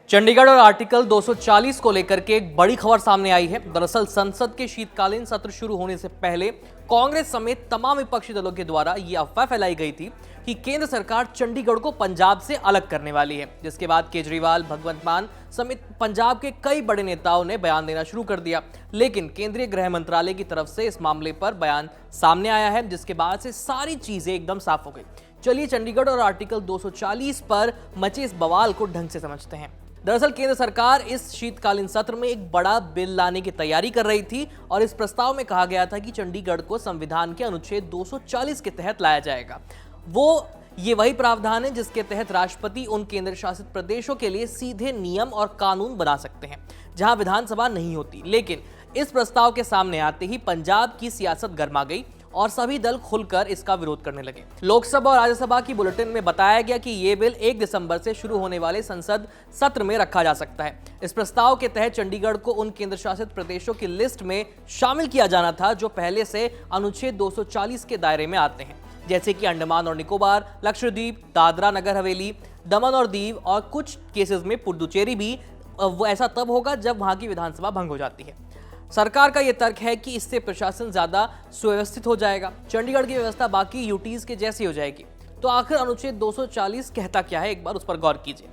चंडीगढ़ और आर्टिकल 240 को लेकर के एक बड़ी खबर सामने आई है। दरअसल संसद के शीतकालीन सत्र शुरू होने से पहले कांग्रेस समेत तमाम विपक्षी दलों के द्वारा ये अफवाह फैलाई गई थी कि केंद्र सरकार चंडीगढ़ को पंजाब से अलग करने वाली है, जिसके बाद केजरीवाल, भगवंत मान समेत पंजाब के कई बड़े नेताओं ने बयान देना शुरू कर दिया। लेकिन केंद्रीय गृह मंत्रालय की तरफ से इस मामले पर बयान सामने आया है, जिसके बाद से सारी चीजें एकदम साफ हो गई। चलिए चंडीगढ़ और आर्टिकल 240 पर मचे इस बवाल को ढंग से समझते हैं। दरअसल केंद्र सरकार इस शीतकालीन सत्र में एक बड़ा बिल लाने की तैयारी कर रही थी और इस प्रस्ताव में कहा गया था कि चंडीगढ़ को संविधान के अनुच्छेद 240 के तहत लाया जाएगा। ये वही प्रावधान है जिसके तहत राष्ट्रपति उन केंद्र शासित प्रदेशों के लिए सीधे नियम और कानून बना सकते हैं जहां विधानसभा नहीं होती। लेकिन इस प्रस्ताव के सामने आते ही पंजाब की सियासत गर्मा गई और सभी दल खुलकर इसका विरोध करने लगे। लोकसभा और राज्यसभा की बुलेटिन में बताया गया कि ये बिल 1 दिसंबर से शुरू होने वाले संसद सत्र में रखा जा सकता है। इस प्रस्ताव के तहत चंडीगढ़ को उन केंद्र शासित प्रदेशों की लिस्ट में शामिल किया जाना था जो पहले से अनुच्छेद 240 के दायरे में आते हैं, जैसे कि अंडमान और निकोबार, लक्षद्वीप, दादरा नगर हवेली, दमन और दीव और कुछ केसेस में पुडुचेरी भी। वो ऐसा तब होगा जब वहां की विधानसभा भंग हो जाती है। सरकार का यह तर्क है कि इससे प्रशासन ज्यादा सुव्यवस्थित हो जाएगा, चंडीगढ़ की व्यवस्था बाकी यूटीज के जैसी हो जाएगी। तो आखिर अनुच्छेद 240 कहता क्या है, एक बार उस पर गौर कीजिए।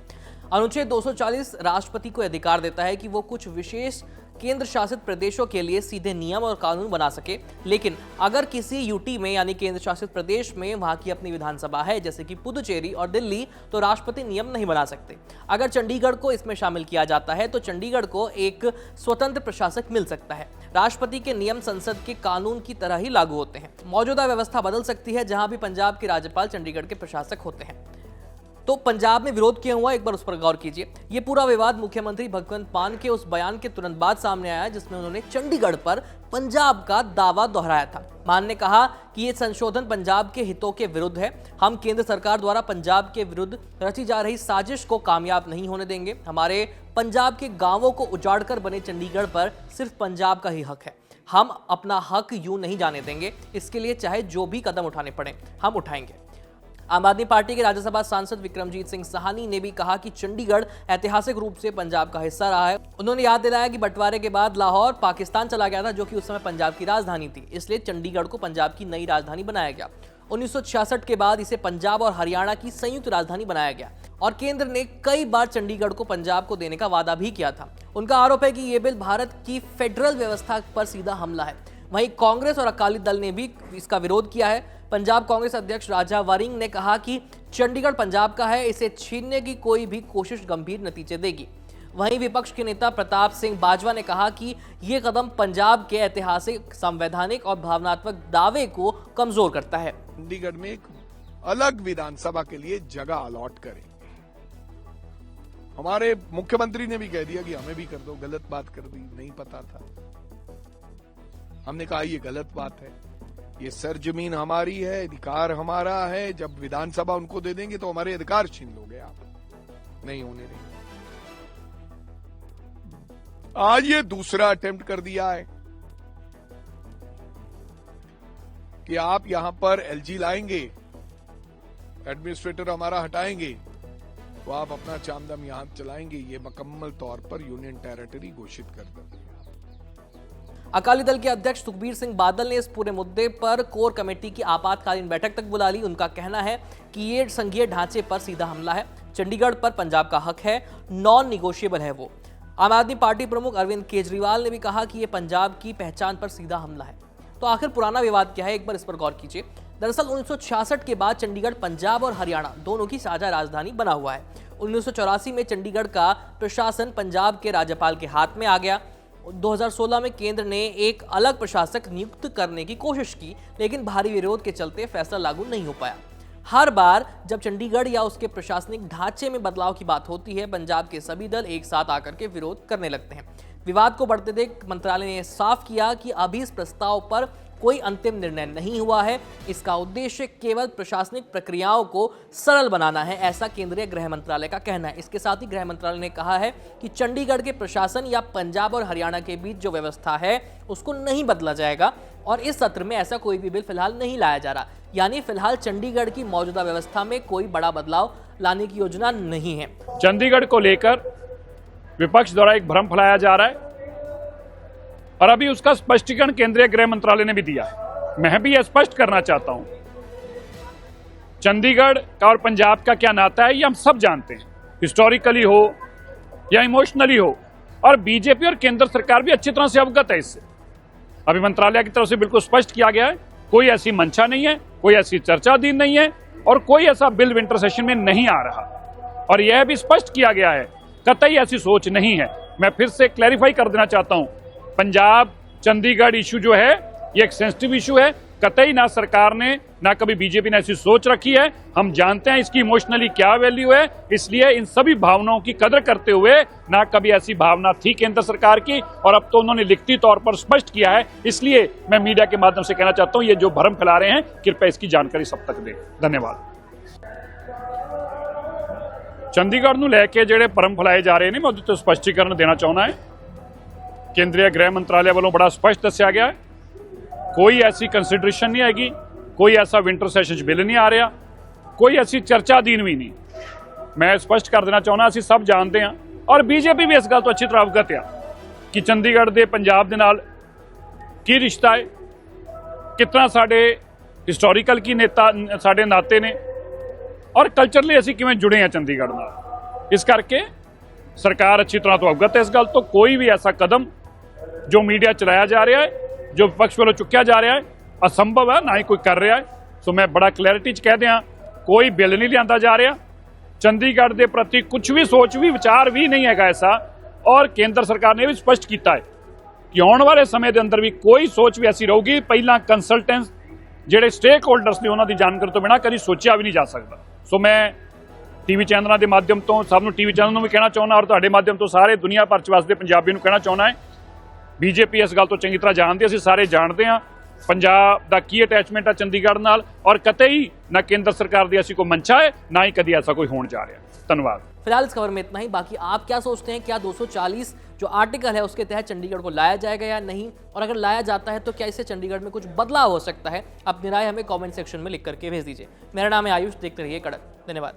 अनुच्छेद 240 राष्ट्रपति को अधिकार देता है कि वो कुछ विशेष केंद्र शासित प्रदेशों के लिए सीधे नियम और कानून बना सके। लेकिन अगर किसी यूटी में यानी केंद्र शासित प्रदेश में वहां की अपनी विधानसभा है, जैसे कि पुडुचेरी और दिल्ली, तो राष्ट्रपति नियम नहीं बना सकते। अगर चंडीगढ़ को इसमें शामिल किया जाता है तो चंडीगढ़ को एक स्वतंत्र प्रशासक मिल सकता है। राष्ट्रपति के नियम संसद के कानून की तरह ही लागू होते हैं। मौजूदा व्यवस्था बदल सकती है जहां भी पंजाब के राज्यपाल चंडीगढ़ के प्रशासक होते हैं। तो पंजाब में विरोध क्यों हुआ, एक बार उस पर गौर कीजिए। ये पूरा विवाद मुख्यमंत्री भगवंत मान के उस बयान के तुरंत बाद सामने आया जिसमें उन्होंने चंडीगढ़ पर पंजाब का दावा दोहराया था। मान ने कहा कि ये संशोधन पंजाब के हितों के विरुद्ध है। हम केंद्र सरकार द्वारा पंजाब के विरुद्ध रची जा रही साजिश को कामयाब नहीं होने देंगे। हमारे पंजाब के गांवों को उजाड़कर बने चंडीगढ़ पर सिर्फ पंजाब का ही हक है। हम अपना हक यूं नहीं जाने देंगे। इसके लिए चाहे जो भी कदम उठाने पड़े हम उठाएंगे। आम आदमी पार्टी के राज्यसभा सांसद विक्रमजीत सिंह साहनी ने भी कहा कि चंडीगढ़ ऐतिहासिक रूप से पंजाब का हिस्सा रहा है। उन्होंने याद दिलाया कि बंटवारे के बाद लाहौर पाकिस्तान चला गया था, जो कि उस समय पंजाब की राजधानी थी। इसलिए चंडीगढ़ को पंजाब की नई राजधानी बनाया गया। 1966 के बाद इसे पंजाब और हरियाणा की संयुक्त राजधानी बनाया गया और केंद्र ने कई बार चंडीगढ़ को पंजाब को देने का वादा भी किया था। उनका आरोप है कि यह बिल भारत की फेडरल व्यवस्था पर सीधा हमला है। वहीं कांग्रेस और अकाली दल ने भी इसका विरोध किया है। पंजाब कांग्रेस अध्यक्ष राजा वरिंग ने कहा कि चंडीगढ़ पंजाब का है, इसे छीनने की कोई भी कोशिश गंभीर नतीजे देगी। वहीं विपक्ष के नेता प्रताप सिंह बाजवा ने कहा कि यह कदम पंजाब के ऐतिहासिक, संवैधानिक और भावनात्मक दावे को कमजोर करता है। चंडीगढ़ में एक अलग विधानसभा के लिए जगह अलॉट करेंगे। हमारे मुख्यमंत्री ने भी कह दिया कि हमें भी कर दो। गलत बात कर दी, नहीं पता था। हमने कहा ये गलत बात है, ये सरजमीन हमारी है, अधिकार हमारा है। जब विधानसभा उनको दे देंगे तो हमारे अधिकार छीन लोगे आप, नहीं होने देंगे। आज ये दूसरा अटेम्प्ट कर दिया है कि आप यहां पर एलजी लाएंगे, एडमिनिस्ट्रेटर हमारा हटाएंगे, तो आप अपना चामदम यहां चलाएंगे। ये मुकम्मल तौर पर यूनियन टेरिटरी घोषित कर देंगे। अकाली दल के अध्यक्ष सुखबीर सिंह बादल ने इस पूरे मुद्दे पर कोर कमेटी की आपातकालीन बैठक तक बुला ली। उनका कहना है कि ये संघीय ढांचे पर सीधा हमला है। चंडीगढ़ पर पंजाब का हक है, नॉन निगोशिएबल है वो। आम आदमी पार्टी प्रमुख अरविंद केजरीवाल ने भी कहा कि यह पंजाब की पहचान पर सीधा हमला है। तो आखिर पुराना विवाद क्या है, एक बार इस पर गौर कीजिए। दरअसल 1966 के बाद चंडीगढ़ पंजाब और हरियाणा दोनों की साझा राजधानी बना हुआ है। 1984 में चंडीगढ़ का प्रशासन पंजाब के राज्यपाल के हाथ में आ गया। 2016 में केंद्र ने एक अलग प्रशासक नियुक्त करने की कोशिश की, लेकिन भारी विरोध के चलते फैसला लागू नहीं हो पाया। हर बार जब चंडीगढ़ या उसके प्रशासनिक ढांचे में बदलाव की बात होती है, पंजाब के सभी दल एक साथ आकर के विरोध करने लगते हैं। विवाद को बढ़ते देख मंत्रालय ने साफ किया कि अभी इस प्रस्ताव पर कोई अंतिम निर्णय नहीं हुआ है। इसका उद्देश्य केवल प्रशासनिक प्रक्रियाओं को सरल बनाना है, ऐसा केंद्रीय गृह मंत्रालय का कहना है। इसके साथ ही गृह मंत्रालय ने कहा है कि चंडीगढ़ के प्रशासन या पंजाब और हरियाणा के बीच जो व्यवस्था है उसको नहीं बदला जाएगा और इस सत्र में ऐसा कोई भी बिल फिलहाल नहीं लाया जा रहा। यानी फिलहाल चंडीगढ़ की मौजूदा व्यवस्था में कोई बड़ा बदलाव लाने की योजना नहीं है। चंडीगढ़ को लेकर विपक्ष द्वारा एक भ्रम फैलाया जा रहा है और अभी उसका स्पष्टीकरण केंद्रीय गृह मंत्रालय ने भी दिया है। मैं भी यह स्पष्ट करना चाहता हूं, चंडीगढ़ का और पंजाब का क्या नाता है ये हम सब जानते हैं, हिस्टोरिकली हो या इमोशनली हो, और बीजेपी और केंद्र सरकार भी अच्छी तरह से अवगत है इससे। अभी मंत्रालय की तरफ से बिल्कुल स्पष्ट किया गया है, कोई ऐसी मंशा नहीं है, कोई ऐसी चर्चाधीन नहीं है और कोई ऐसा बिल विंटर सेशन में नहीं आ रहा। और यह भी स्पष्ट किया गया है, कतई ऐसी सोच नहीं है। मैं फिर से क्लैरिफाई कर देना चाहता हूं, पंजाब चंडीगढ़ इशू जो है ये एक सेंसिटिव इशू है, कतई ना सरकार ने ना कभी बीजेपी ने ऐसी सोच रखी है। हम जानते हैं इसकी इमोशनली क्या वैल्यू है, इसलिए इन सभी भावनाओं की कदर करते हुए ना कभी ऐसी भावना थी केंद्र सरकार की और अब तो उन्होंने लिखती तौर पर स्पष्ट किया है। इसलिए मैं मीडिया के माध्यम से कहना चाहता हूं, ये जो भ्रम फैला रहे हैं कृपया इसकी जानकारी सब तक दें। धन्यवाद। चंडीगढ़ ਨੂੰ ਲੈ ਕੇ ਜਿਹੜੇ ਭਰਮ ਫੈਲਾਏ ਜਾ ਰਹੇ ਨੇ, ਮੈਂ ਉਹਦੇ ਤੇ ਸਪਸ਼ਟੀਕਰਨ ਦੇਣਾ ਚਾਹੁੰਦਾ ਹਾਂ। ਕੇਂਦਰੀ ਗ੍ਰਹਿ ਮੰਤਰਾਲੇ ਵੱਲੋਂ ਬੜਾ ਸਪਸ਼ਟ ਦੱਸਿਆ ਗਿਆ ਹੈ, ਕੋਈ ਐਸੀ ਕੰਸੀਡਰੇਸ਼ਨ ਨਹੀਂ ਹੈਗੀ, ਕੋਈ ਐਸਾ ਵਿੰਟਰ ਸੈਸ਼ਨ 'ਚ ਬਿੱਲ ਨਹੀਂ ਆ ਰਿਹਾ, ਕੋਈ ਐਸੀ ਚਰਚਾਧੀਨ ਵੀ ਨਹੀਂ। ਮੈਂ ਸਪਸ਼ਟ ਕਰ ਦੇਣਾ ਚਾਹੁੰਦਾ, ਅਸੀਂ ਸਭ ਜਾਣਦੇ ਹਾਂ ਔਰ ਬੀਜੇਪੀ ਵੀ ਇਸ ਗੱਲ ਤੋਂ ਅੱਛੀ ਤਰ੍ਹਾਂ ਅਵਗਤ ਆ ਕਿ ਚੰਡੀਗੜ੍ਹ ਦੇ ਪੰਜਾਬ ਦੇ ਨਾਲ ਕੀ ਰਿਸ਼ਤਾ ਹੈ, ਕਿਤਨਾ ਸਾਡੇ ਹਿਸਟੋਰੀਕਲ ਕੀ ਨੇਤਾ ਸਾਡੇ ਨਾਤੇ ਨੇ और कल्चरली ਅਸੀਂ ਕਿਵੇਂ ਜੁੜੇ ਹਾਂ ਚੰਡੀਗੜ੍ਹ ਨਾਲ। ਇਸ ਕਰਕੇ ਸਰਕਾਰ ਅੱਛੀ ਤਰ੍ਹਾਂ ਤੋਂ ਅਵਗਤ ਹੈ ਇਸ ਗੱਲ ਤੋਂ। ਕੋਈ ਵੀ ਐਸਾ ਕਦਮ ਜੋ ਮੀਡੀਆ ਚਲਾਇਆ ਜਾ ਰਿਹਾ ਹੈ, ਜੋ ਵਿਪਕਸ਼ ਵੱਲੋਂ ਚੁੱਕਿਆ ਜਾ ਰਿਹਾ ਹੈ, ਅਸੰਭਵ ਹੈ, ਨਾ ਹੀ ਕੋਈ ਕਰ ਰਿਹਾ ਹੈ। ਸੋ ਮੈਂ ਬੜਾ ਕਲੈਰਿਟੀ 'ਚ ਕਹਿ ਦਿਆਂ, ਕੋਈ ਬਿੱਲ ਨਹੀਂ ਲਿਆਂਦਾ ਜਾ ਰਿਹਾ, ਚੰਡੀਗੜ੍ਹ ਦੇ ਪ੍ਰਤੀ ਕੁਝ ਵੀ ਸੋਚ ਵੀ ਵਿਚਾਰ ਵੀ ਨਹੀਂ ਹੈਗਾ ਐਸਾ। ਔਰ ਕੇਂਦਰ ਸਰਕਾਰ ਨੇ ਵੀ ਸਪਸ਼ਟ ਕੀਤਾ ਹੈ ਕਿ ਆਉਣ ਵਾਲੇ ਸਮੇਂ ਦੇ ਅੰਦਰ ਵੀ ਕੋਈ ਸੋਚ ਵੀ ਐਸੀ ਰਹੂਗੀ ਪਹਿਲਾਂ ਕੰਸਲਟੈਂਟਸ ਜਿਹੜੇ ਸਟੇਕ ਹੋਲਡਰਸ ਨੇ ਉਹਨਾਂ ਦੀ ਜਾਣਕਾਰੀ ਤੋਂ ਬਿਨਾਂ ਕਦੀ ਸੋਚਿਆ ਵੀ ਨਹੀਂ ਜਾ ਸਕਦਾ। ਸੋ ਮੈਂ ਟੀਵੀ ਚੈਨਲਾਂ ਦੇ ਮਾਧਿਅਮ ਤੋਂ ਸਭ ਨੂੰ ਟੀਵੀ ਚੈਨਲ ਨੂੰ ਵੀ ਕਹਿਣਾ ਚਾਹੁੰਦਾ ਔਰ ਤੁਹਾਡੇ ਮਾਧਿਅਮ ਤੋਂ ਸਾਰੇ ਦੁਨੀਆ ਭਰ 'ਚ ਵਸਦੇ ਪੰਜਾਬੀ ਨੂੰ ਕਹਿਣਾ ਚਾਹੁੰਦਾ ਹੈ, ਬੀਜੇਪੀ ਇਸ ਗੱਲ ਤੋਂ ਚੰਗੀ ਤਰ੍ਹਾਂ ਜਾਣਦੀ, ਅਸੀਂ ਸਾਰੇ ਜਾਣਦੇ ਹਾਂ ਪੰਜਾਬ ਦਾ ਕੀ ਅਟੈਚਮੈਂਟ ਹੈ ਚੰਡੀਗੜ੍ਹ ਨਾਲ ਔਰ ਕਤਈ ਨਾ ਕੇਂਦਰ ਸਰਕਾਰ ਦੀ ਐਸੀ ਕੋਈ ਮੰਸ਼ਾ ਹੈ, ਨਾ ਹੀ ਕਦੀ ਐਸਾ ਕੋਈ होने जा रहा है। धन्यवाद। फिलहाल इस खबर में इतना ही। बाकी आप क्या सोचते हैं, क्या 240 जो आर्टिकल है उसके तहत चंडीगढ़ को लाया जाएगा या नहीं, और अगर लाया जाता है तो क्या इससे चंडीगढ़ में कुछ बदलाव हो सकता है? अपनी राय हमें कमेंट सेक्शन में लिख करके भेज दीजिए। मेरा नाम है आयुष, देखते रहिए कड़क। धन्यवाद।